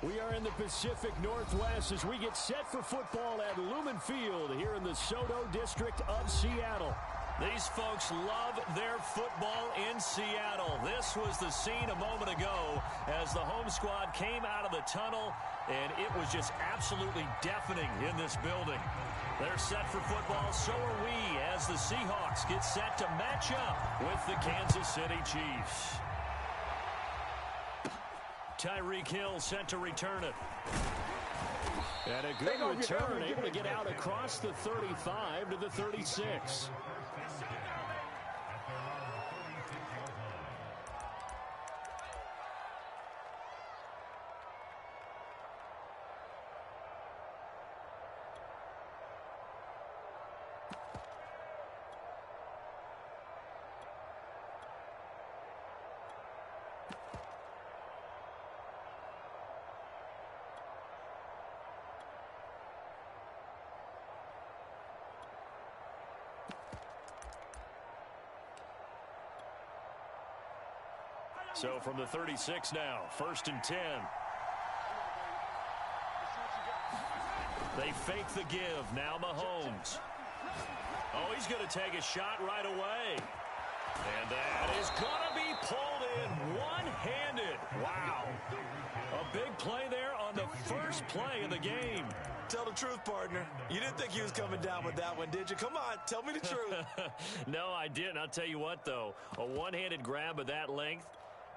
We are in the Pacific Northwest as we get set for football at Lumen Field here in the Soto District of Seattle. These folks love their football in Seattle. This was the scene a moment ago as the home squad came out of the tunnel, and it was just absolutely deafening in this building. They're set for football, so are we, as the Seahawks get set to match up with the Kansas City Chiefs. Tyreek Hill set to return it. And a good return, able to get out across the 35 to the 36. So from the 36 now, 1st and 10. They fake the give. Now Mahomes. Oh, he's going to take a shot right away. And that is going to be pulled in one-handed. Wow. A big play there on the first play of the game. Tell the truth, partner. You didn't think he was coming down with that one, did you? Come on, tell me the truth. No, I didn't. I'll tell you what, though. A one-handed grab of that length.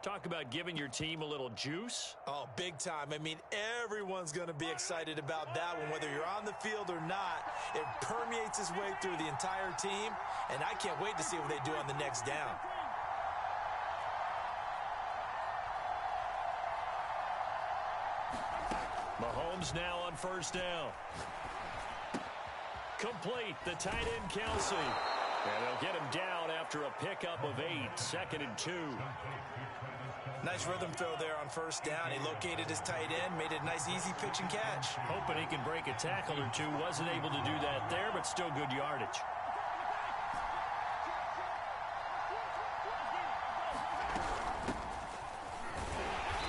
Talk about giving your team a little juice. Oh, big time. I mean, everyone's going to be excited about that one, whether you're on the field or not. It permeates its way through the entire team, and I can't wait to see what they do on the next down. Mahomes now on 1st down. Complete, the tight end Kelsey. And they'll get him down after a pickup of 8, 2nd and 2. Nice rhythm throw there on 1st down. He located his tight end, made it a nice easy pitch and catch. Hoping he can break a tackle or two. Wasn't able to do that there, but still good yardage.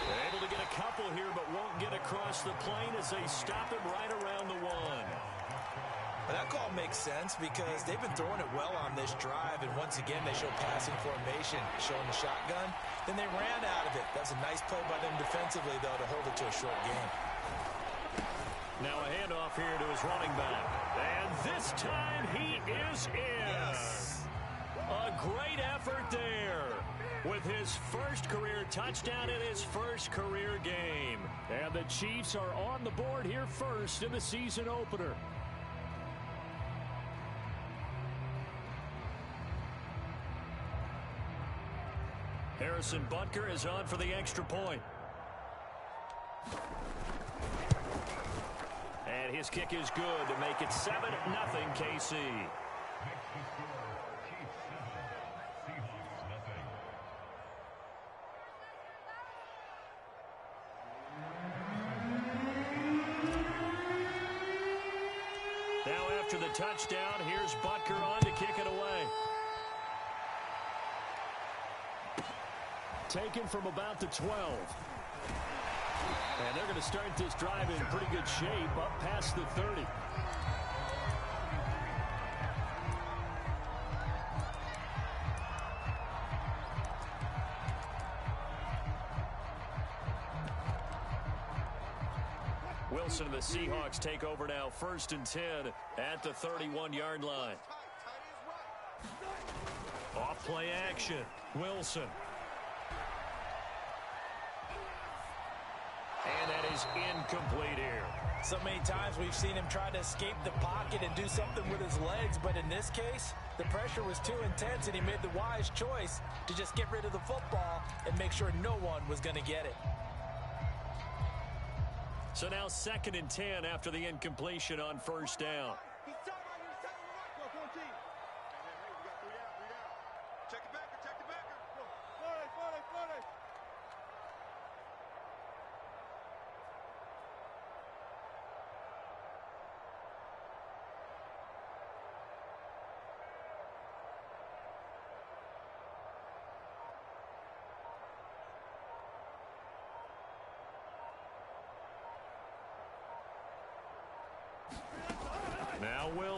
They're able to get a couple here, but won't get across the plane as they stop him right around the 1. That call makes sense because they've been throwing it well on this drive, and once again they show passing formation, showing the shotgun. Then they ran out of it. That's a nice play by them defensively, though, to hold it to a short game. Now a handoff here to his running back. And this time he is in. Yes. A great effort there with his first career touchdown in his first career game. And the Chiefs are on the board here first in the season opener. Harrison Butker is on for the extra point. And his kick is good to make it 7-0 KC. Now after the touchdown, here's Butker on to kick it away. Taken from about the 12. And they're going to start this drive in pretty good shape up past the 30. Wilson and the Seahawks take over now, 1st and 10 at the 31-yard line. Off play action. Wilson. And that is incomplete here. So many times we've seen him try to escape the pocket and do something with his legs, but in this case, the pressure was too intense and he made the wise choice to just get rid of the football and make sure no one was going to get it. So now 2nd and 10 after the incompletion on 1st down.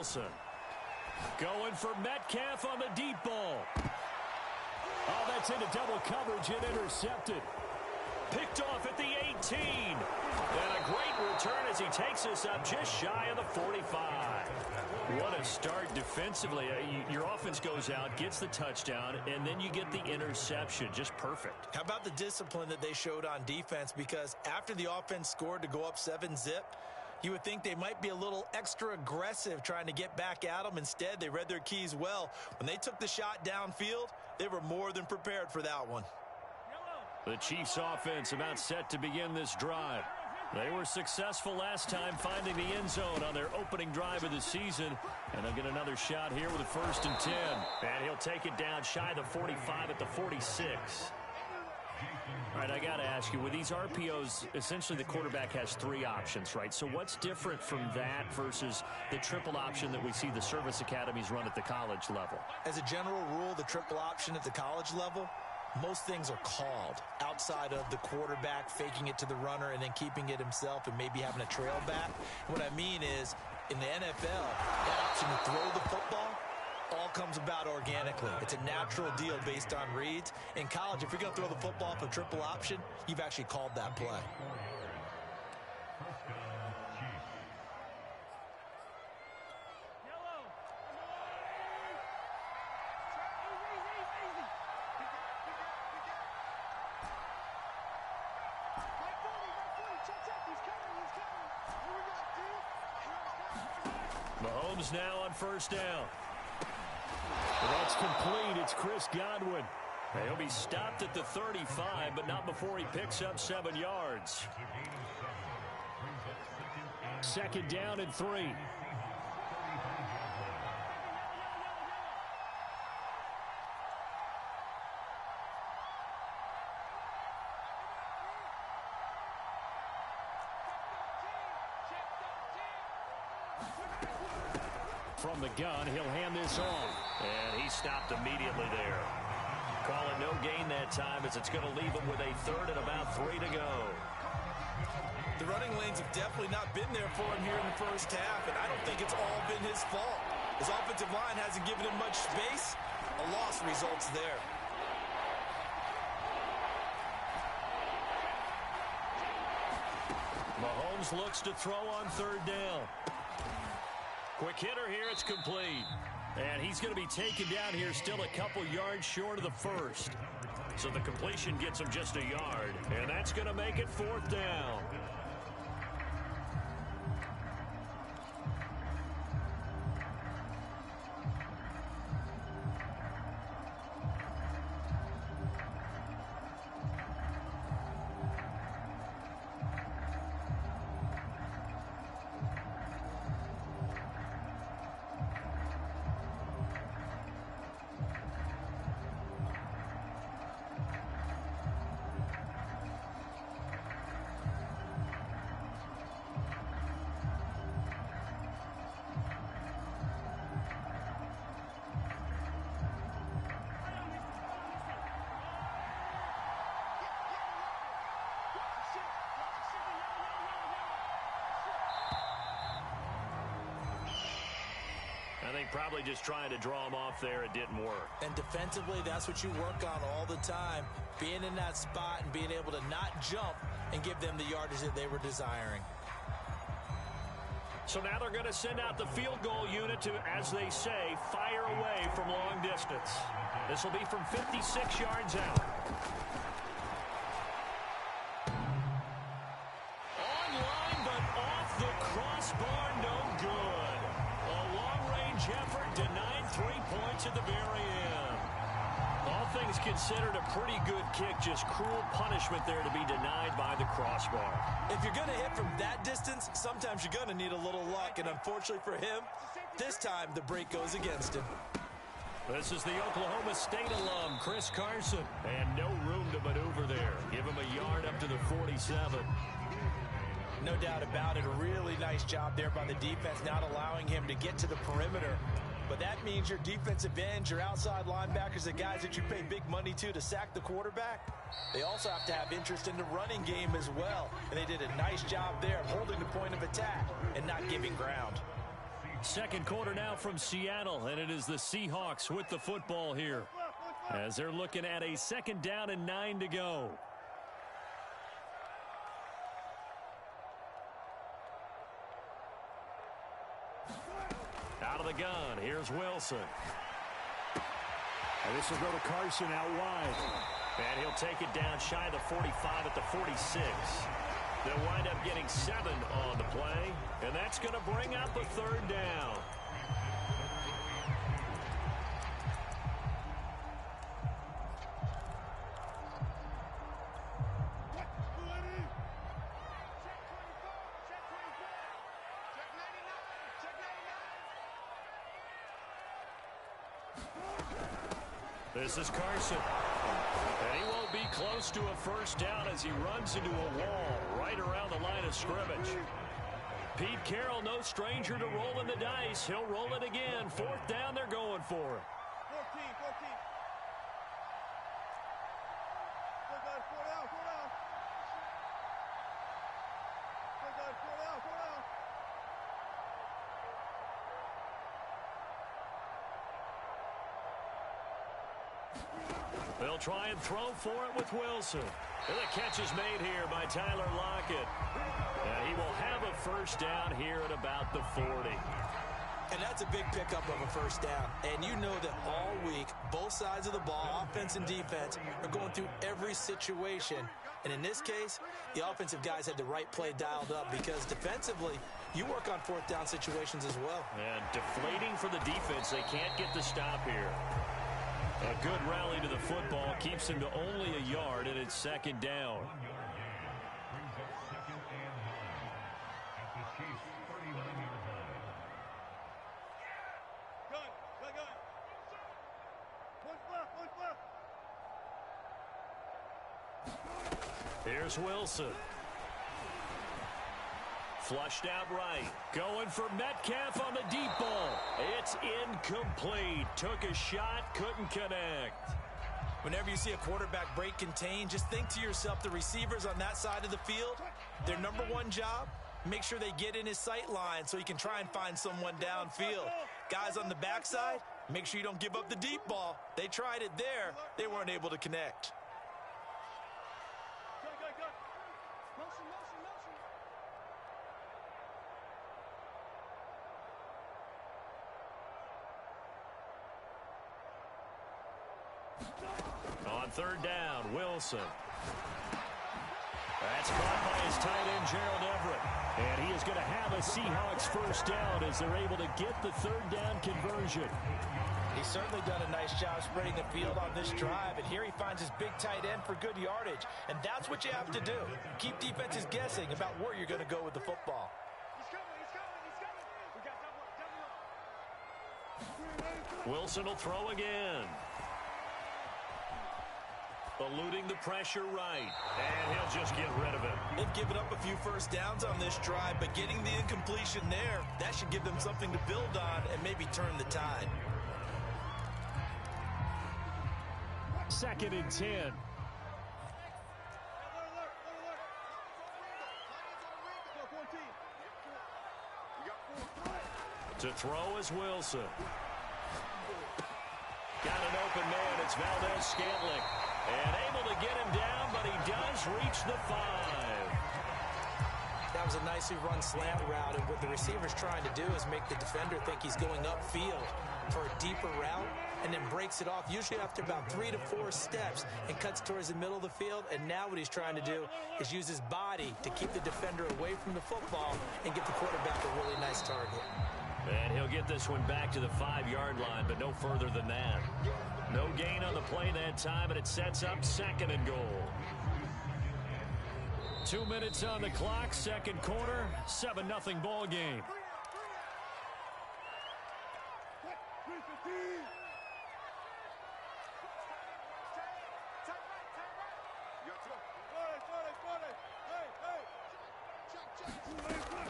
Wilson. Going for Metcalf on the deep ball. Oh, that's into double coverage and intercepted. Picked off at the 18. And a great return as he takes us up just shy of the 45. What a start defensively. Your offense goes out, gets the touchdown, and then you get the interception. Just perfect. How about the discipline that they showed on defense? Because after the offense scored to go up 7-zip, you would think they might be a little extra aggressive trying to get back at them. Instead, they read their keys well. When they took the shot downfield, they were more than prepared for that one. The Chiefs offense about set to begin this drive. They were successful last time finding the end zone on their opening drive of the season. And they'll get another shot here with a 1st and 10. And he'll take it down shy of the 45 at the 46. All right, I got to ask you, with these RPOs, essentially the quarterback has 3 options, right? So what's different from that versus the triple option that we see the service academies run at the college level? As a general rule, the triple option at the college level, most things are called outside of the quarterback faking it to the runner and then keeping it himself and maybe having a trail back. And what I mean is, in the NFL, that option to throw the football all comes about organically. It's a natural deal based on reads. In college, if you're going to throw the football off a triple option, you've actually called that play. Mahomes now on 1st down. That's complete. It's Chris Godwin. He'll be stopped at the 35, but not before he picks up 7 yards. 2nd down and 3. From the gun, he'll hand this off. And he stopped immediately there. Call it no gain that time as it's going to leave him with a 3rd and about 3 to go. The running lanes have definitely not been there for him here in the first half, and I don't think it's all been his fault. His offensive line hasn't given him much space. A loss results there. Mahomes looks to throw on 3rd down. Quick hitter here, it's complete. And he's going to be taken down here still a couple yards short of the 1st. So the completion gets him just a yard. And that's going to make it 4th down. I think probably just trying to draw him off there, it didn't work. And defensively, that's what you work on all the time. Being in that spot and being able to not jump and give them the yardage that they were desiring. So now they're going to send out the field goal unit to, as they say, fire away from long distance. This will be from 56 yards out. Online, but off the crossbar, no good. A long-range effort denied 3 points at the very end. All things considered, a pretty good kick, just cruel punishment there to be denied by the crossbar. If you're going to hit from that distance, sometimes you're going to need a little luck, and unfortunately for him, this time the break goes against him. This is the Oklahoma State alum, Chris Carson, and no room to maneuver there. Give him a yard up to the 47. No doubt about it. A really nice job there by the defense, not allowing him to get to the perimeter. But that means your defensive ends, your outside linebackers, the guys that you pay big money to sack the quarterback, they also have to have interest in the running game as well. And they did a nice job there of holding the point of attack and not giving ground. Second quarter now from Seattle, and it is the Seahawks with the football here as they're looking at a 2nd down and 9 to go. Out of the gun, here's Wilson. And this will go to Carson out wide. And he'll take it down shy of the 45 at the 46. They'll wind up getting 7 on the play, and that's going to bring up a 3rd down. This is Carson. And he won't be close to a 1st down as he runs into a wall right around the line of scrimmage. Pete Carroll, no stranger to rolling the dice. He'll roll it again. 4th down, they're going for it. 14. They'll try and throw for it with Wilson. And the catch is made here by Tyler Lockett. And he will have a 1st down here at about the 40. And that's a big pickup of a 1st down. And you know that all week, both sides of the ball, offense and defense, are going through every situation. And in this case, the offensive guys had the right play dialed up because defensively, you work on 4th down situations as well. And deflating for the defense. They can't get the stop here. A good rally to the football keeps him to only a yard, and it's 2nd down. Here's Wilson. Flushed out right. Going for Metcalf on the deep ball. It's incomplete. Took a shot, couldn't connect. Whenever you see a quarterback break contain, just think to yourself, the receivers on that side of the field, their number 1 job, make sure they get in his sight line so he can try and find someone downfield. Guys on the backside, make sure you don't give up the deep ball. They tried it there. They weren't able to connect. On 3rd down, Wilson. That's caught by his tight end, Gerald Everett. And he is going to have a Seahawks 1st down as they're able to get the 3rd down conversion. He's certainly done a nice job spreading the field on this drive, and here he finds his big tight end for good yardage. And that's what you have to do. Keep defenses guessing about where you're going to go with the football. Wilson will throw again. Eluding the pressure right. And he'll just get rid of it. They've given up a few 1st downs on this drive, but getting the incompletion there, that should give them something to build on and maybe turn the tide. 2nd and 10. To throw is Wilson. Got an open man. It's Valdez-Scantling. And able to get him down, but he does reach the 5. That was a nicely run slant route, and what the receiver's trying to do is make the defender think he's going upfield for a deeper route, and then breaks it off, usually after about 3 to 4 steps, and cuts towards the middle of the field. And now what he's trying to do is use his body to keep the defender away from the football and get the quarterback a really nice target. And he'll get this one back to the 5-yard line, but no further than that. No gain on the play that time, and it sets up 2nd and goal. 2 minutes on the clock, 2nd quarter, 7-0 ball game.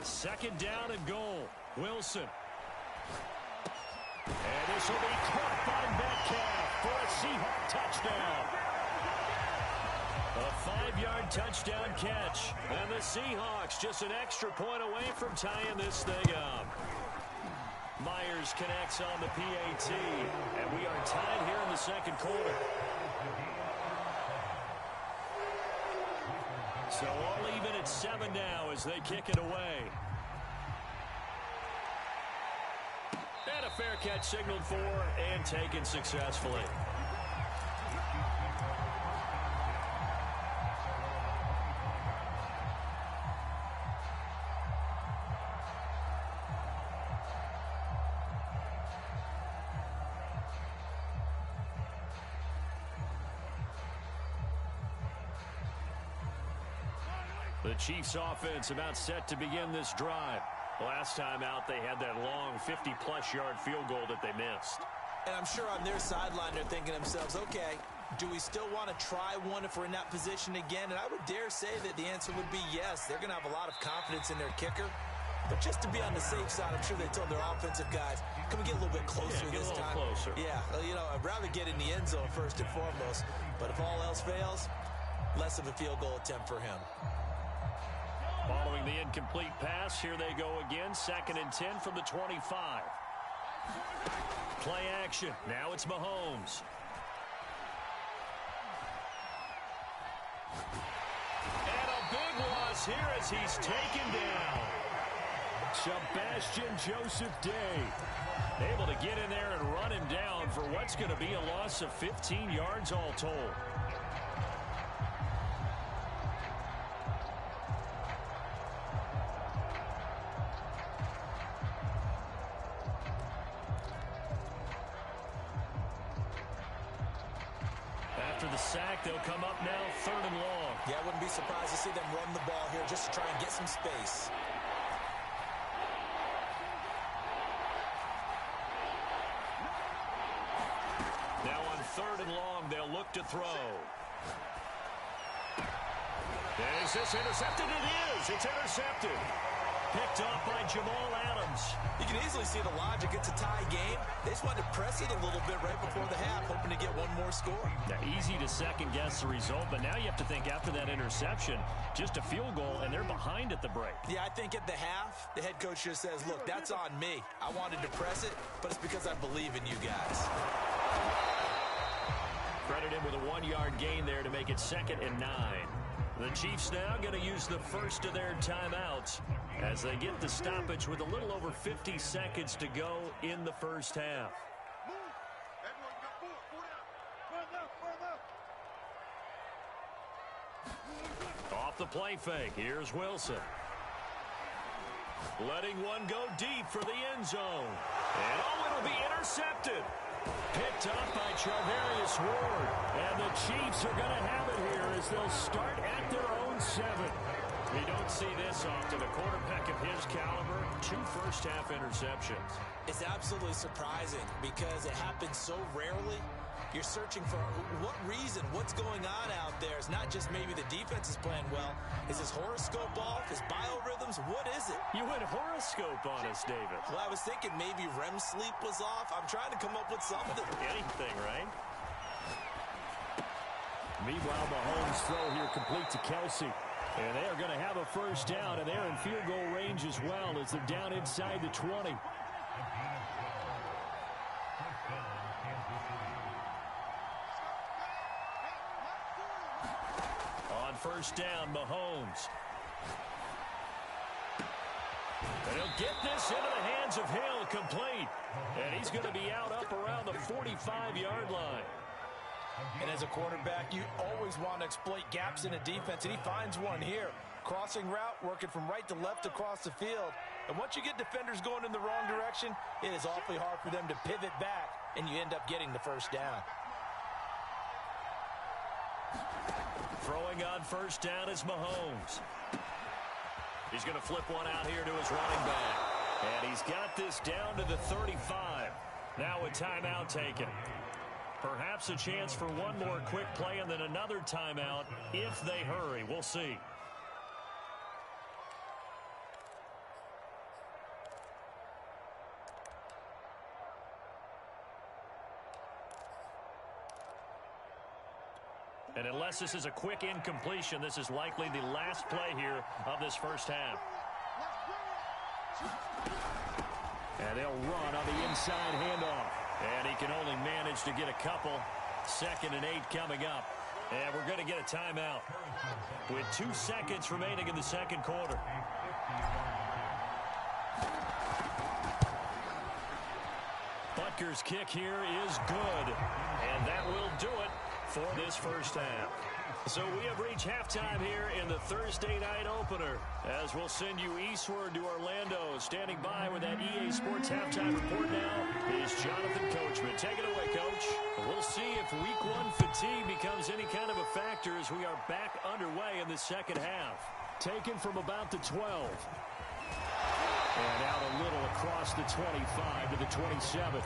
Second down and goal. Wilson. And this will be caught by Metcalf for a Seahawk touchdown. A 5-yard touchdown catch. And the Seahawks just an extra point away from tying this thing up. Myers connects on the PAT, and we are tied here in the second quarter. So all even at 7 now as they kick it away. And a fair catch signaled for and taken successfully. The Chiefs offense about set to begin this drive. Last time out, they had that long 50-plus yard field goal that they missed. And I'm sure on their sideline, they're thinking to themselves, okay, do we still want to try one if we're in that position again? And I would dare say that the answer would be yes. They're going to have a lot of confidence in their kicker. But just to be on the safe side, I'm sure they told their offensive guys, can we get a little bit closer this time? Closer. Yeah, you know, I'd rather get in the end zone first and foremost. But if all else fails, less of a field goal attempt for him. Following the incomplete pass, here they go again. 2nd and 10 from the 25. Play action. Now it's Mahomes. And a big loss here as he's taken down. Sebastian Joseph Day able to get in there and run him down for what's going to be a loss of 15 yards all told. After the sack, they'll come up now 3rd and long. Yeah, I wouldn't be surprised to see them run the ball here just to try and get some space. Now on 3rd and long, they'll look to throw. Is this intercepted? It is. It's intercepted. Picked off by Jamal Adams. You can easily see the logic. It's a tie game. They just wanted to press it a little bit right before the half, hoping to get one more score. Now, easy to second-guess the result, but now you have to think after that interception, just a field goal, and they're behind at the break. Yeah, I think at the half, the head coach just says, look, that's on me. I wanted to press it, but it's because I believe in you guys. Credit him with a 1-yard gain there to make it 2nd and 9. The Chiefs now going to use the first of their timeouts as they get the stoppage with a little over 50 seconds to go in the first half. Off the play fake, here's Wilson. Letting one go deep for the end zone. And it'll be intercepted. Picked up by Charvarius Ward. And the Chiefs are going to have it here as they'll start at their own 7. We don't see this often. A quarterback of his caliber, 2 first-half interceptions. It's absolutely surprising because it happens so rarely. You're searching for what reason, what's going on out there. It's not just maybe the defense is playing well. Is his horoscope off? His biorhythms? What is it? You went horoscope on us, David. Well, I was thinking maybe REM sleep was off. I'm trying to come up with something. Anything, right? Meanwhile, Mahomes' throw here complete to Kelsey. And they are going to have a first down, and they're in field goal range as well as they're down inside the 20. On first down, Mahomes. And he'll get this into the hands of Hill, complete. And he's going to be out up around the 45-yard line. And as a quarterback, you always want to exploit gaps in a defense, and he finds one here. Crossing route, working from right to left across the field. And once you get defenders going in the wrong direction, it is awfully hard for them to pivot back, and you end up getting the first down. Throwing on first down is Mahomes. He's going to flip one out here to his running back. And he's got this down to the 35. Now a timeout taken. Perhaps a chance for one more quick play and then another timeout if they hurry. We'll see. And unless this is a quick incompletion, this is likely the last play here of this first half. And they'll run on the inside handoff. And he can only manage to get a couple. 2nd and 8 coming up. And we're going to get a timeout with 2 seconds remaining in the second quarter. Butker's kick here is good. And that will do it for this first half. So we have reached halftime here in the Thursday night opener. As we'll send you eastward to Orlando. Standing by with that EA Sports halftime report now is Jonathan Coachman. Take it away, Coach. We'll see if week 1 fatigue becomes any kind of a factor as we are back underway in the second half. Taken from about the 12. And out a little across the 25 to the 27.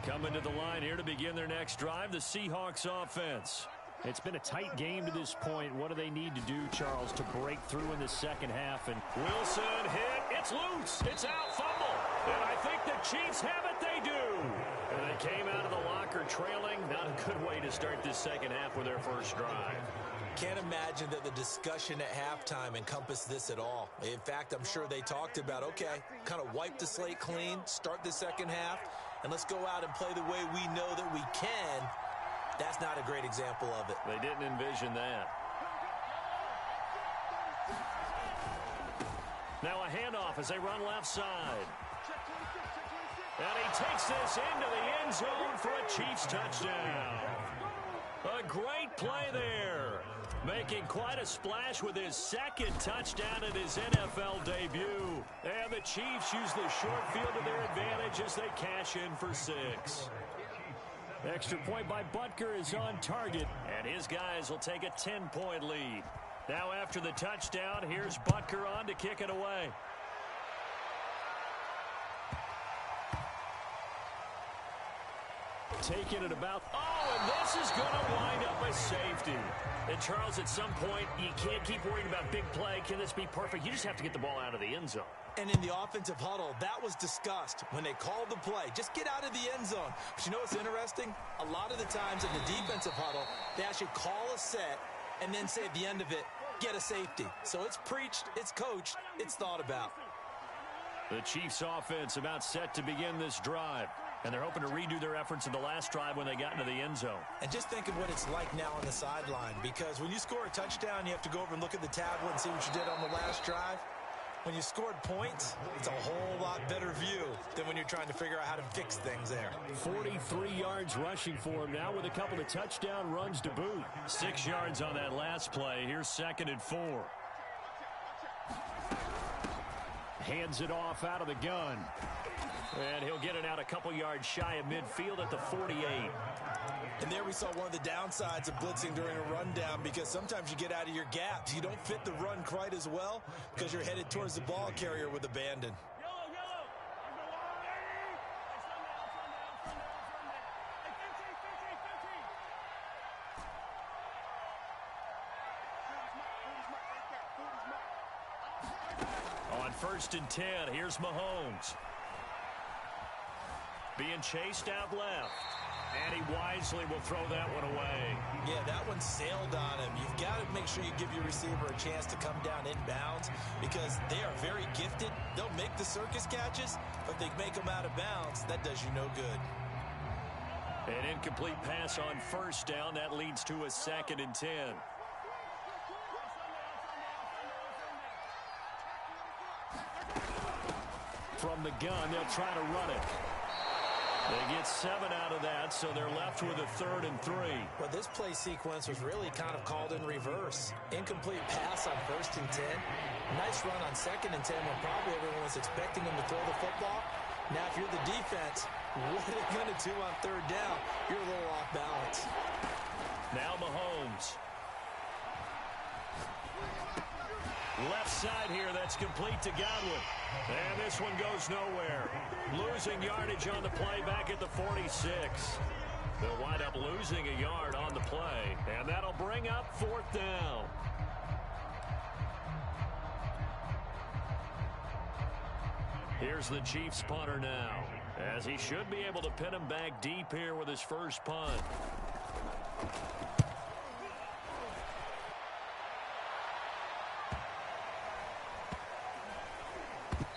Coming to the line here to begin their next drive, the Seahawks offense. It's been a tight game to this point. What do they need to do, Charles, to break through in the second half? And Wilson hit. It's loose. It's out. Fumble. And I think the Chiefs have it. They do. And they came out of the locker trailing. Not a good way to start this second half with their first drive. Can't imagine that the discussion at halftime encompassed this at all. In fact, I'm sure they talked about, okay, kind of wipe the slate clean, start the second half, and let's go out and play the way we know that we can. That's not a great example of it. They didn't envision that. Now a handoff as they run left side. And he takes this into the end zone for a Chiefs touchdown. A great play there. Making quite a splash with his second touchdown at his NFL debut. And the Chiefs use the short field to their advantage as they cash in for 6. Extra point by Butker is on target. And his guys will take a 10-point lead. Now after the touchdown, here's Butker on to kick it away. Taking it about, and this is going to wind up a safety. And Charles, at some point, you can't keep worrying about big play. Can this be perfect? You just have to get the ball out of the end zone. And in the offensive huddle, that was discussed when they called the play. Just get out of the end zone. But you know what's interesting? A lot of the times in the defensive huddle, they actually call a set and then say at the end of it, get a safety. So it's preached, it's coached, it's thought about. The Chiefs offense about set to begin this drive. And they're hoping to redo their efforts in the last drive when they got into the end zone. And just think of what it's like now on the sideline. Because when you score a touchdown, you have to go over and look at the tablet and see what you did on the last drive. When you scored points, it's a whole lot better view than when you're trying to figure out how to fix things there. 43 yards rushing for him now with a couple of touchdown runs to boot. 6 yards on that last play. Here's 2nd and 4. Hands it off out of the gun. And he'll get it out a couple yards shy of midfield at the 48. And there we saw one of the downsides of blitzing during a rundown, because sometimes you get out of your gaps. You don't fit the run quite as well because you're headed towards the ball carrier with abandon. On 1st and 10, here's Mahomes. Being chased out left. And he wisely will throw that one away. Yeah, that one sailed on him. You've got to make sure you give your receiver a chance to come down inbounds, because they are very gifted. They'll make the circus catches, but they make them out of bounds. That does you no good. An incomplete pass on 1st down. That leads to a 2nd and 10. From the gun, they'll try to run it. They get 7 out of that, so they're left with a 3rd and 3. Well, this play sequence was really kind of called in reverse. Incomplete pass on 1st and 10. Nice run on 2nd and 10 when probably everyone was expecting him to throw the football. Now, if you're the defense, what are they going to do on 3rd down? You're a little off balance. Now Mahomes. Left side here, that's complete to Godwin. And this one goes nowhere. Losing yardage on the play back at the 46. They'll wind up losing a yard on the play. And that'll bring up 4th down. Here's the Chiefs punter now, as he should be able to pin him back deep here with his first punt.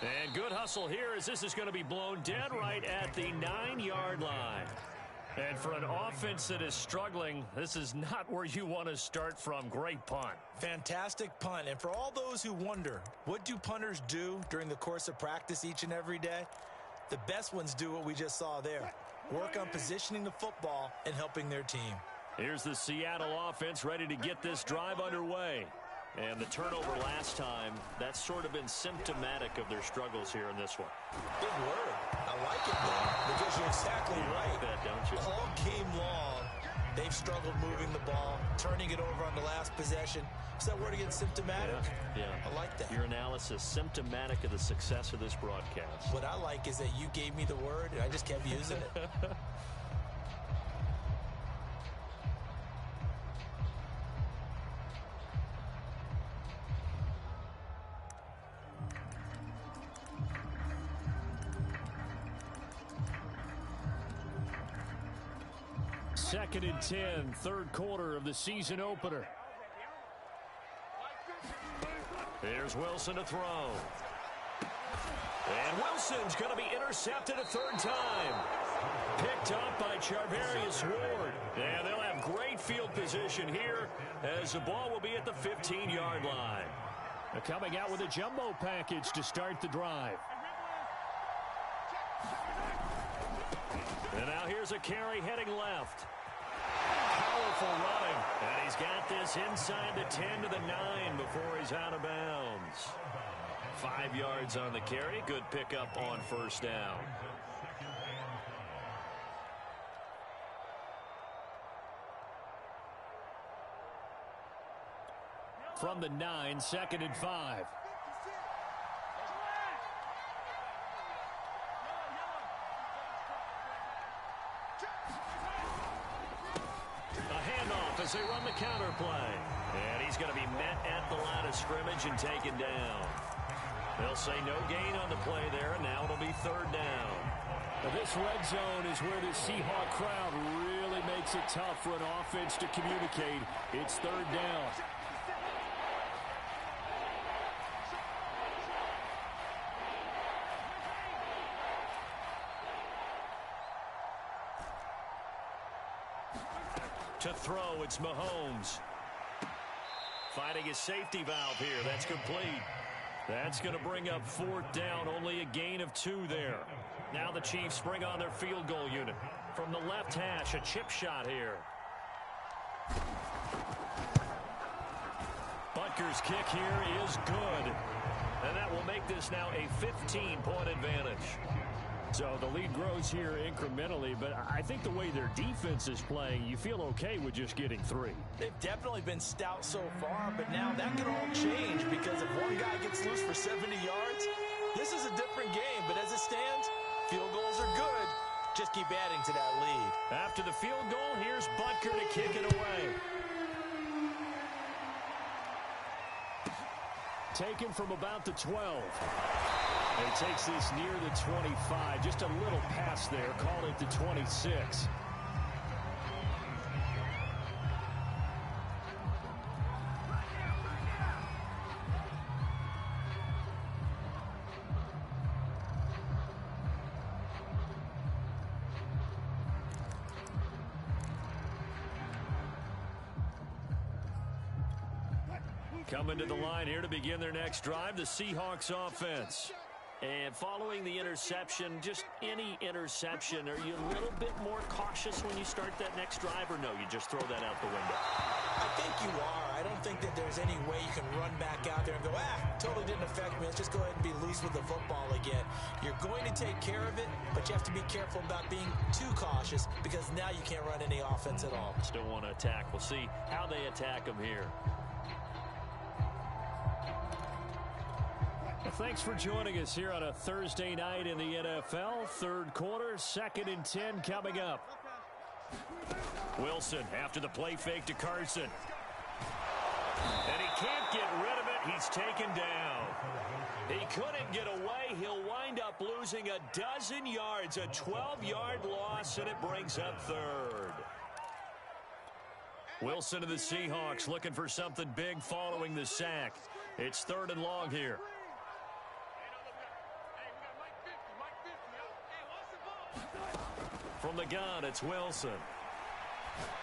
And good hustle here, as this is going to be blown dead right at the 9-yard line. And for an offense that is struggling, this is not where you want to start from. Great punt. Fantastic punt. And for all those who wonder, what do punters do during the course of practice each and every day? The best ones do what we just saw there. Work on positioning the football and helping their team. Here's the Seattle offense ready to get this drive underway. And the turnover last time, that's sort of been symptomatic of their struggles here in this one. Big word. I like it, though, because you're exactly right. Like that, don't you? All game long, they've struggled moving the ball, turning it over on the last possession. Is that word again, symptomatic? Yeah. I like that. Your analysis, symptomatic of the success of this broadcast. What I like is that you gave me the word, and I just kept using it. Second and 10, third quarter of the season opener. Here's Wilson to throw. And Wilson's going to be intercepted a third time. Picked up by Charvarius Ward. And they'll have great field position here as the ball will be at the 15-yard line. They're coming out with a jumbo package to start the drive. And now here's a carry heading left. Powerful running. And he's got this inside the 10 to the 9 before he's out of bounds. 5 yards on the carry. Good pickup on first down. From the 9, second and 5. As they run the counter play. And he's going to be met at the line of scrimmage and taken down. They'll say no gain on the play there, and now it'll be third down. Now this red zone is where the Seahawk crowd really makes it tough for an offense to communicate. It's third down. To throw, it's Mahomes. Finding his safety valve here. That's complete. That's going to bring up fourth down. Only a gain of 2 there. Now the Chiefs bring on their field goal unit. From the left hash, a chip shot here. Butker's kick here is good. And that will make this now a 15-point advantage. So the lead grows here incrementally, but I think the way their defense is playing, you feel okay with just getting 3. They've definitely been stout so far, but now that could all change because if one guy gets loose for 70 yards, this is a different game. But as it stands, field goals are good. Just keep adding to that lead. After the field goal, here's Butker to kick it away. Taken from about the 12. He takes this near the 25. Just a little pass there. Called it the 26. Coming to the line here to begin their next drive, the Seahawks offense. And following the interception, just any interception, are you a little bit more cautious when you start that next drive, or no, you just throw that out the window? I think you are. I don't think that there's any way you can run back out there and go, totally didn't affect me. Let's just go ahead and be loose with the football again. You're going to take care of it, but you have to be careful about being too cautious because now you can't run any offense at all. Still want to attack. We'll see how they attack them here. Thanks for joining us here on a Thursday night in the NFL. Third quarter, second and 10 coming up. Wilson after the play fake to Carson. And he can't get rid of it. He's taken down. He couldn't get away. He'll wind up losing a dozen yards, a 12-yard loss, and it brings up third. Wilson of the Seahawks looking for something big following the sack. It's 3rd and long here. From the gun, it's Wilson.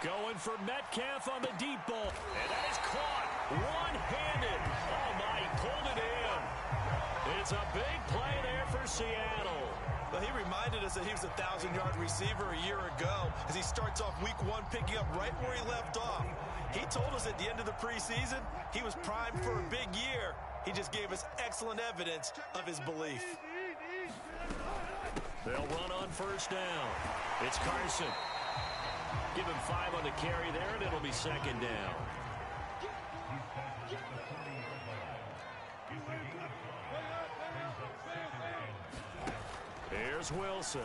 Going for Metcalf on the deep ball. And that is caught one-handed. Oh, my, he pulled it in. It's a big play there for Seattle. Well, he reminded us that he was a 1,000-yard receiver a year ago as he starts off week 1 picking up right where he left off. He told us at the end of the preseason he was primed for a big year. He just gave us excellent evidence of his belief. They'll run on 1st down. It's Carson. Give him 5 on the carry there, and it'll be 2nd down. Here's Wilson.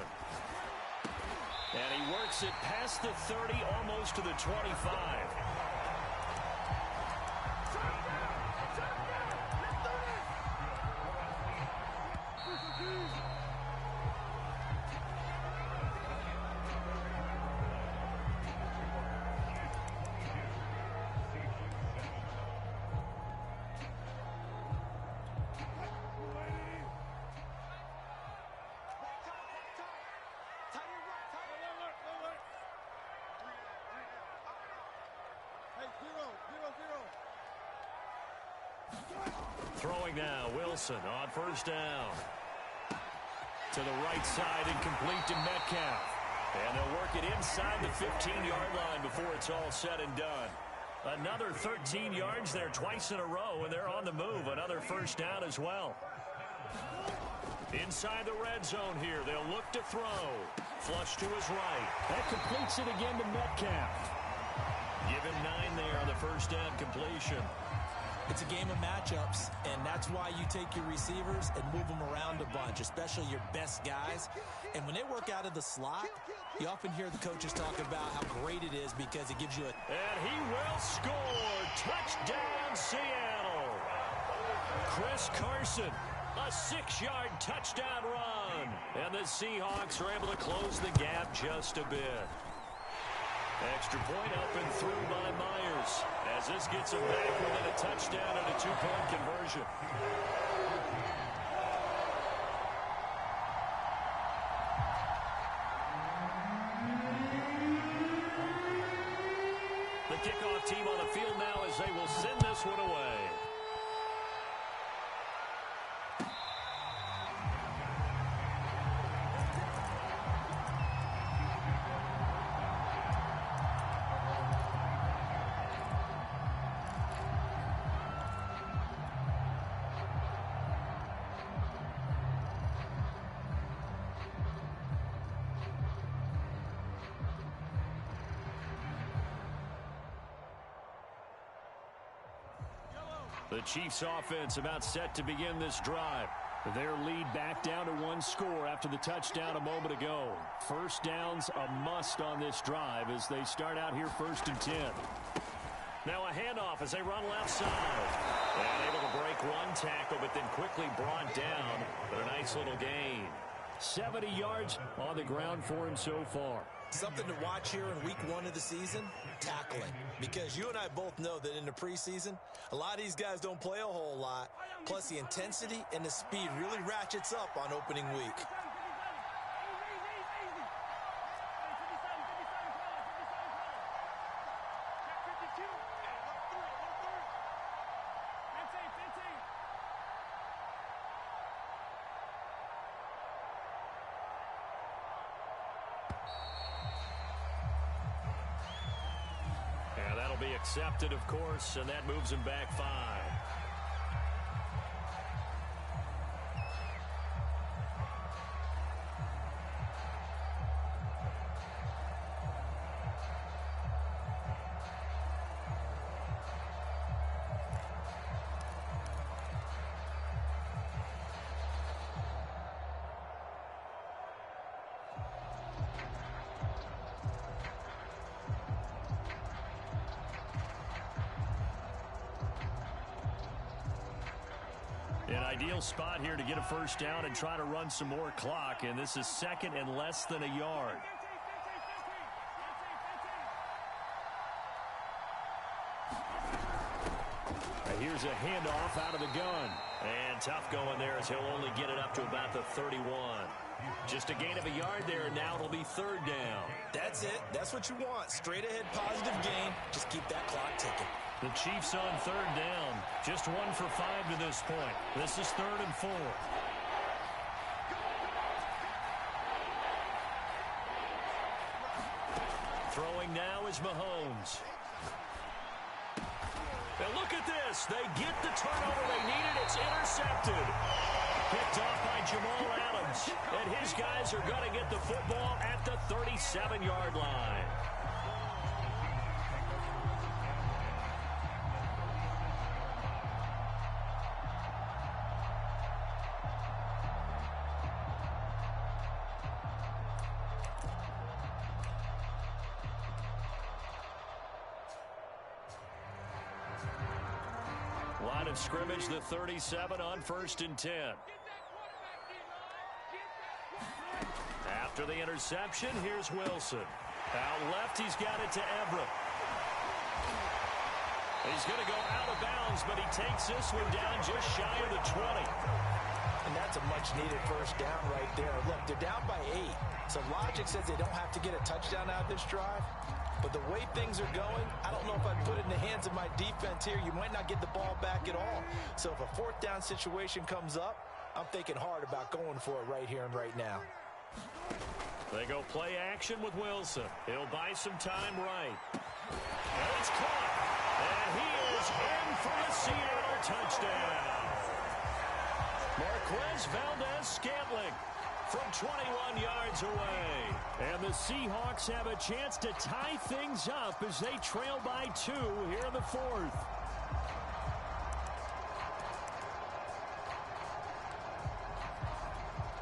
And he works it past the 30, almost to the 25. Throwing now, Wilson on 1st down. To the right side, incomplete to Metcalf. And they'll work it inside the 15-yard line before it's all said and done. Another 13 yards there twice in a row, and they're on the move. Another 1st down as well. Inside the red zone here, they'll look to throw. Flush to his right. That completes it again to Metcalf. Give him 9 there on the 1st down completion. It's a game of matchups, and that's why you take your receivers and move them around a bunch, especially your best guys. And when they work out of the slot, you often hear the coaches talk about how great it is because it gives you a... And he will score. Touchdown, Seattle. Chris Carson, a 6-yard touchdown run. And the Seahawks are able to close the gap just a bit. Extra point up and through by Myers as this gets him back within a touchdown and a 2-point conversion. The kickoff team on the field now as they will send this one away. The Chiefs offense about set to begin this drive. Their lead back down to 1 score after the touchdown a moment ago. 1st downs a must on this drive as they start out here 1st and 10. Now a handoff as they run left side. And able to break 1 tackle, but then quickly brought down. But a nice little gain. 70 yards on the ground for him so far. Something to watch here in week 1 of the season, tackling. Because you and I both know that in the preseason, a lot of these guys don't play a whole lot. Plus the intensity and the speed really ratchets up on opening week. Be accepted, of course, and that moves him back 5. An ideal spot here to get a first down and try to run some more clock, and this is second and less than a yard. Here's a handoff out of the gun. And tough going there as he'll only get it up to about the 31. Just a gain of a yard there, and now it'll be third down. That's it. That's what you want. Straight ahead positive gain. Just keep that clock ticking. The Chiefs on third down. Just 1 for 5 to this point. This is 3rd and 4. Throwing now is Mahomes. And look at this. They get the turnover they needed. It's intercepted. Picked off by Jamal Adams. And his guys are going to get the football at the 37-yard line. Line of scrimmage, the 37 on 1st and 10. After the interception, here's Wilson. Out left, he's got it to Everett. He's going to go out of bounds, but he takes this one down just shy of the 20. And that's a much-needed first down right there. Look, they're down by 8. So logic says they don't have to get a touchdown out of this drive. But the way things are going, I don't know if I'd put it in the hands of my defense here. You might not get the ball back at all. So if a 4th down situation comes up, I'm thinking hard about going for it right here and right now. They go play action with Wilson. He'll buy some time right. And it's caught. And he is in for the Seattle touchdown. Marquez Valdez-Scantling from 21 yards away. And the Seahawks have a chance to tie things up as they trail by 2 here in the 4th.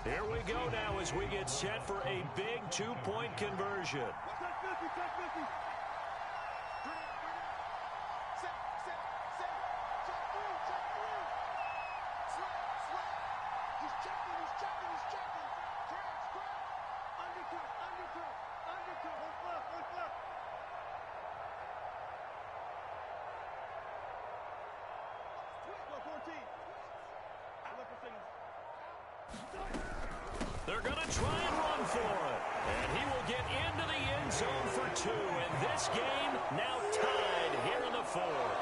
Here we go now as we get set for a big 2-point conversion. They're going to try and run for it. And he will get into the end zone for 2. And this game now tied here in the 4th.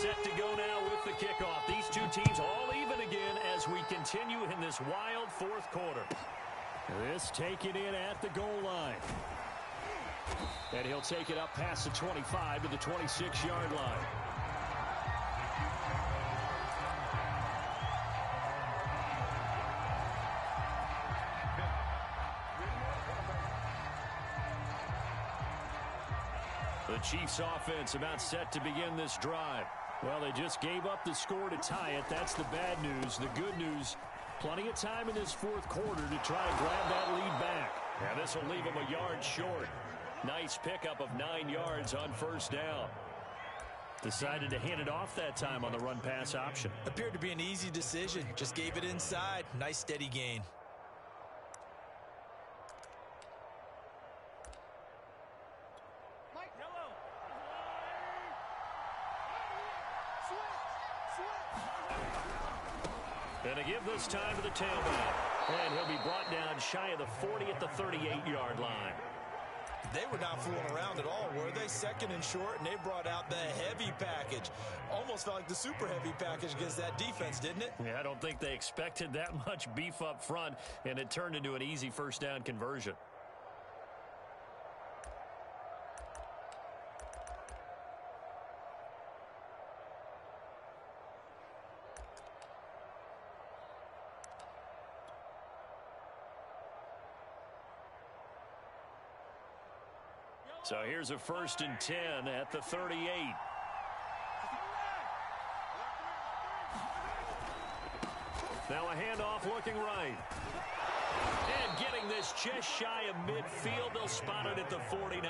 Set to go now with the kickoff. These two teams all even again as we continue in this wild 4th quarter. This taken in at the goal line. And he'll take it up past the 25 to the 26-yard line. The Chiefs offense about set to begin this drive. Well, they just gave up the score to tie it. That's the bad news. The good news, plenty of time in this 4th quarter to try to grab that lead back. And this will leave them a yard short. Nice pickup of 9 yards on 1st down. Decided to hand it off that time on the run-pass option. Appeared to be an easy decision. Just gave it inside. Nice steady gain. And to give this time to the tailback. And he'll be brought down shy of the 40 at the 38-yard line. They were not fooling around at all, were they? 2nd and short, and they brought out the heavy package. Almost felt like the super heavy package against that defense, didn't it? Yeah, I don't think they expected that much beef up front, and it turned into an easy 1st down conversion. So here's a 1st and 10 at the 38. Now a handoff looking right. And getting this just shy of midfield, they'll spot it at the 49.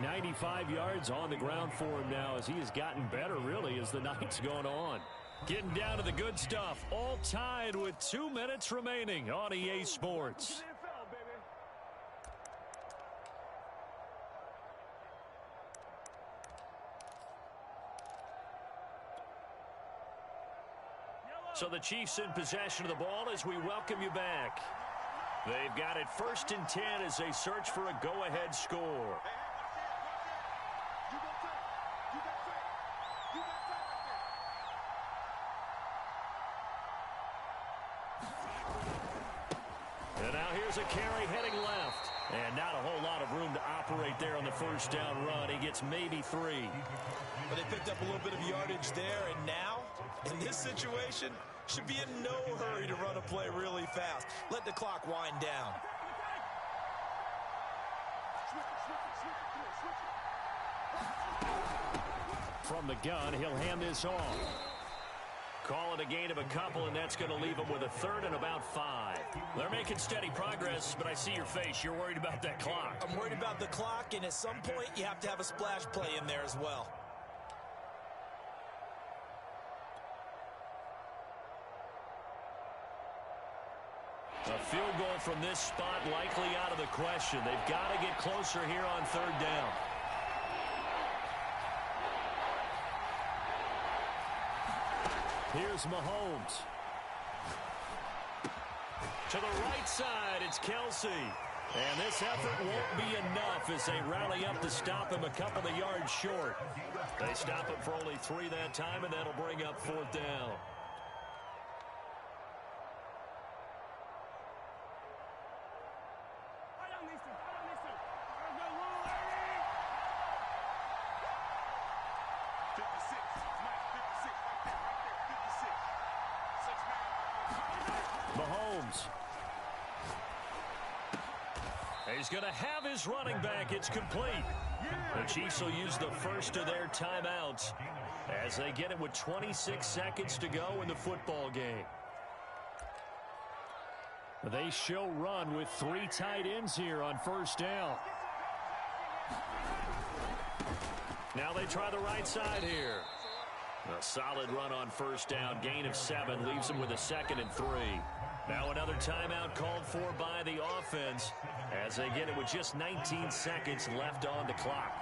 95 yards on the ground for him now as he has gotten better, really, as the night's gone on. Getting down to the good stuff. All tied with 2 minutes remaining on EA Sports. So the Chiefs in possession of the ball as we welcome you back. They've got it 1st and 10 as they search for a go-ahead score. And now here's a carry heading left. And not a whole lot of room to operate there on the first down run. He gets maybe 3. But they picked up a little bit of yardage there, and now, in this situation, should be in no hurry to run a play really fast. Let the clock wind down. From the gun, he'll hand this off. Call it a gain of a couple, and that's going to leave them with a 3rd and about 5. They're making steady progress, but I see your face. You're worried about that clock. I'm worried about the clock, and at some point, you have to have a splash play in there as well. A field goal from this spot likely out of the question. They've got to get closer here on 3rd down. Here's Mahomes. To the right side, it's Kelsey. And this effort won't be enough as they rally up to stop him a couple of yards short. They stop him for only 3 that time, and that'll bring up 4th down. Mahomes. He's going to have his running back. It's complete. The Chiefs will use the first of their timeouts as they get it with 26 seconds to go in the football game. They show run with 3 tight ends here on 1st down. Now they try the right side here. A solid run on 1st down. Gain of 7 leaves them with a 2nd and 3. Now another timeout called for by the offense as they get it with just 19 seconds left on the clock.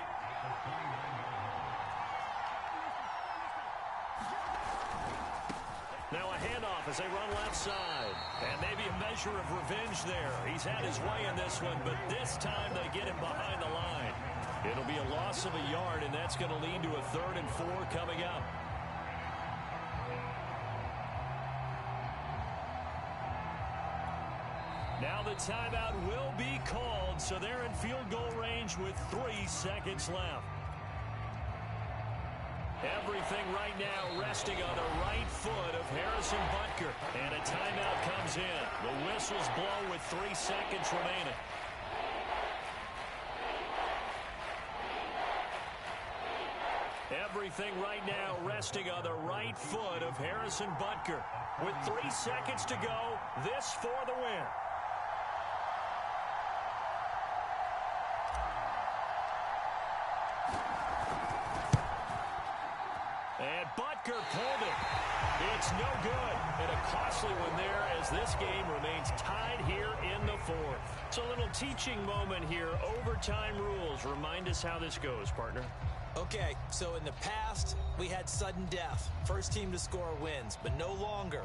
Now a handoff as they run left side. And maybe a measure of revenge there. He's had his way in this one, but this time they get him behind the line. It'll be a loss of a yard, and that's going to lead to a 3rd and 4 coming up. Now the timeout will be called, so they're in field goal range with 3 seconds left. Everything right now resting on the right foot of Harrison Butker. And a timeout comes in. The whistles blow with 3 seconds remaining. Everything right now resting on the right foot of Harrison Butker. With 3 seconds to go, this for the win. And Butker pulled it. It's no good. And a costly one there as this game remains tied here in the 4th. So a little teaching moment here. Overtime rules. Remind us how this goes, partner. Okay, so in the past, we had sudden death. First team to score wins, but no longer.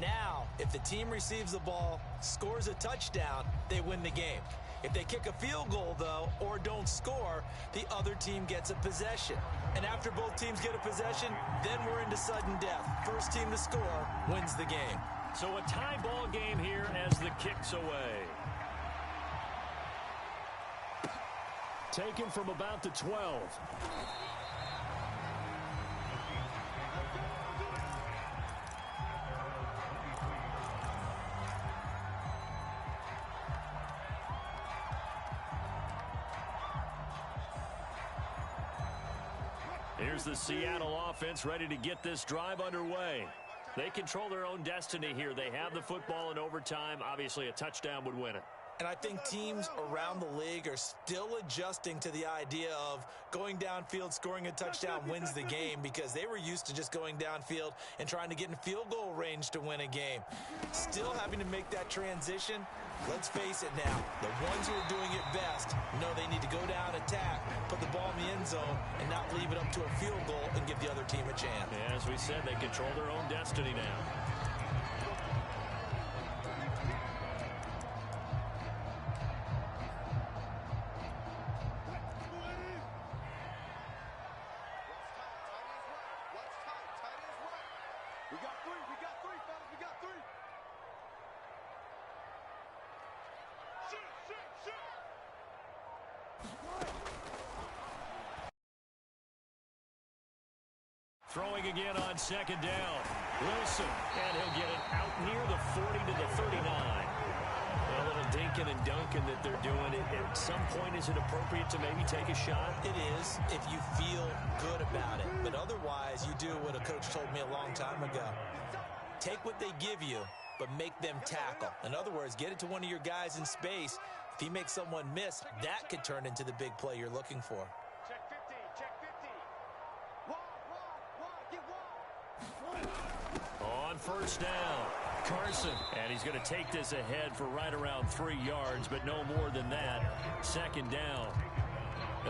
Now, if the team receives the ball, scores a touchdown, they win the game. If they kick a field goal, though, or don't score, the other team gets a possession. And after both teams get a possession, then we're into sudden death. First team to score wins the game. So a tie ball game here as the kick's away. Taken from about the 12. Here's the Seattle offense ready to get this drive underway. They control their own destiny here. They have the football in overtime. Obviously, a touchdown would win it. And I think teams around the league are still adjusting to the idea of going downfield, scoring a touchdown wins the game, because they were used to just going downfield and trying to get in field goal range to win a game. Still having to make that transition. Let's face it now, the ones who are doing it best know they need to go down, attack, put the ball in the end zone, and not leave it up to a field goal and give the other team a chance. Yeah, as we said, they control their own destiny now. Throwing again on second down. Wilson, and he'll get it out near the 40 to the 39. A little dinking and dunking that they're doing. At some point, is it appropriate to maybe take a shot? It is, if you feel good about it. But otherwise, you do what a coach told me a long time ago. Take what they give you, but make them tackle. In other words, get it to one of your guys in space. If he makes someone miss, that could turn into the big play you're looking for. On first down, Carson. And he's going to take this ahead for right around 3 yards, but no more than that. Second down.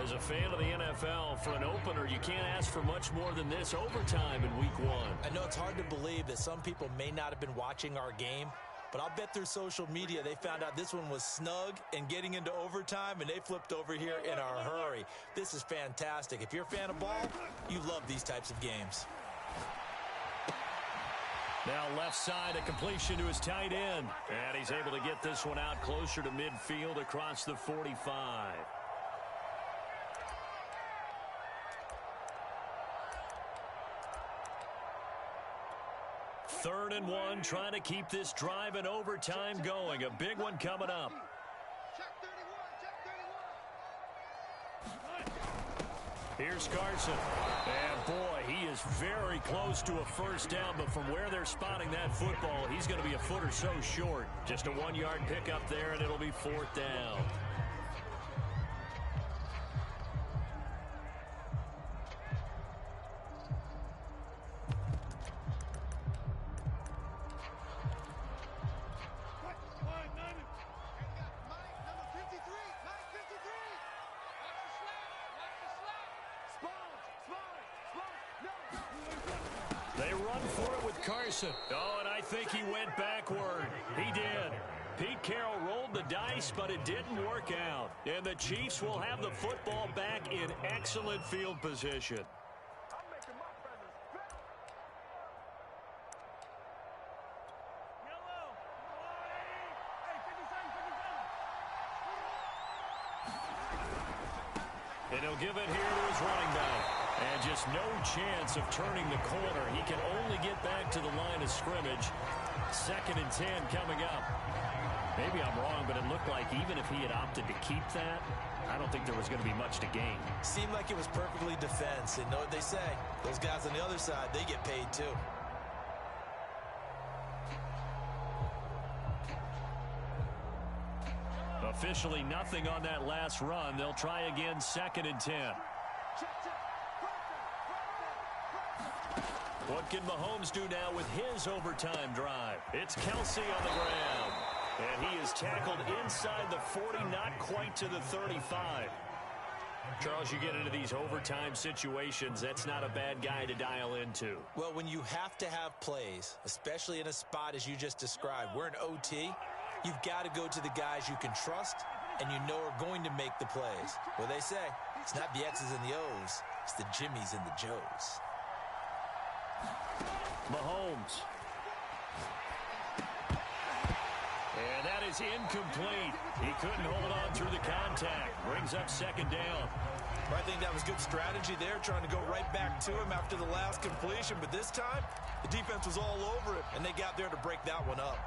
As a fan of the NFL, for an opener, you can't ask for much more than this overtime in week 1. I know it's hard to believe that some people may not have been watching our game, but I'll bet through social media they found out this one was snug and getting into overtime, and they flipped over here in a hurry. This is fantastic. If you're a fan of ball, you love these types of games. Now left side, a completion to his tight end. And he's able to get this one out closer to midfield across the 45. Third and 1, trying to keep this drive in overtime going. A big one coming up. Here's Carson. And, boy, he is very close to a first down, but from where they're spotting that football, he's going to be a foot or so short. Just a 1-yard pickup there, and it'll be 4th down. They run for it with Carson. Oh, and I think he went backward. He did. Pete Carroll rolled the dice, but it didn't work out. And the Chiefs will have the football back in excellent field position. And he'll give it here to his running back. And just no chance of turning the corner. He can only get back to the line of scrimmage. 2nd and 10 coming up. Maybe I'm wrong, but it looked like even if he had opted to keep that, I don't think there was going to be much to gain. Seemed like it was perfectly defense. And know what they say? Those guys on the other side, they get paid too. Officially nothing on that last run. They'll try again, 2nd and 10. What can Mahomes do now with his overtime drive? It's Kelsey on the ground. And he is tackled inside the 40, not quite to the 35. Charles, you get into these overtime situations, that's not a bad guy to dial into. Well, when you have to have plays, especially in a spot as you just described, we're in OT, you've got to go to the guys you can trust and you know are going to make the plays. What they say, it's not the X's and the O's, it's the Jimmies and the Joes. Mahomes. And that is incomplete. He couldn't hold on through the contact. Brings up 2nd down. I think that was good strategy there, trying to go right back to him after the last completion. But this time, the defense was all over it, and they got there to break that one up.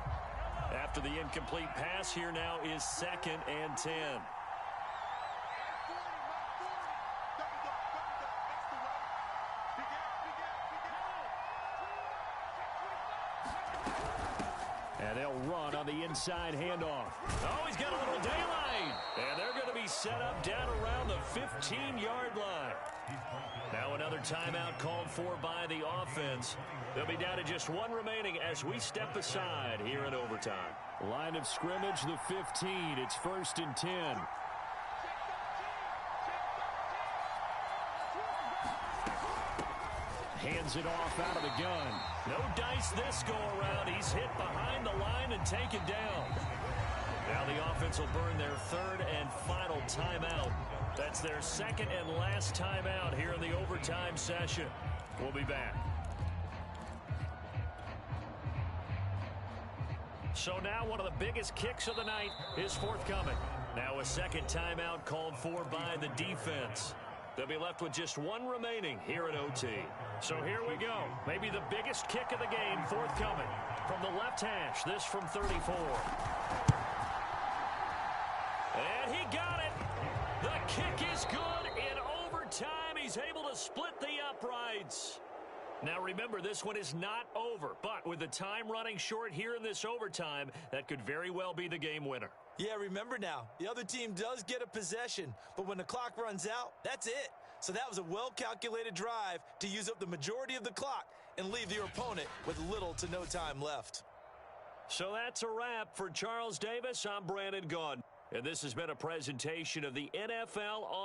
After the incomplete pass, here now is 2nd and 10. And they'll run on the inside handoff. Oh, he's got a little daylight. And they're going to be set up down around the 15-yard line. Now another timeout called for by the offense. They'll be down to just one remaining as we step aside here in overtime. Line of scrimmage, the 15. It's 1st and 10. Hands it off out of the gun. No dice this go around. He's hit behind the line and taken down. Now the offense will burn their 3rd and final timeout. That's their 2nd and last timeout here in the overtime session. We'll be back. So now one of the biggest kicks of the night is forthcoming. Now a 2nd timeout called for by the defense. They'll be left with just one remaining here at OT. So here we go. Maybe the biggest kick of the game forthcoming. From the left hash, this from 34. And he got it. The kick is good in overtime. He's able to split the uprights. Now remember, this one is not over, but with the time running short here in this overtime, that could very well be the game winner. Yeah, remember now, the other team does get a possession, but when the clock runs out, that's it. So that was a well-calculated drive to use up the majority of the clock and leave your opponent with little to no time left. So that's a wrap for Charles Davis. I'm Brandon Gaudin, and this has been a presentation of the NFL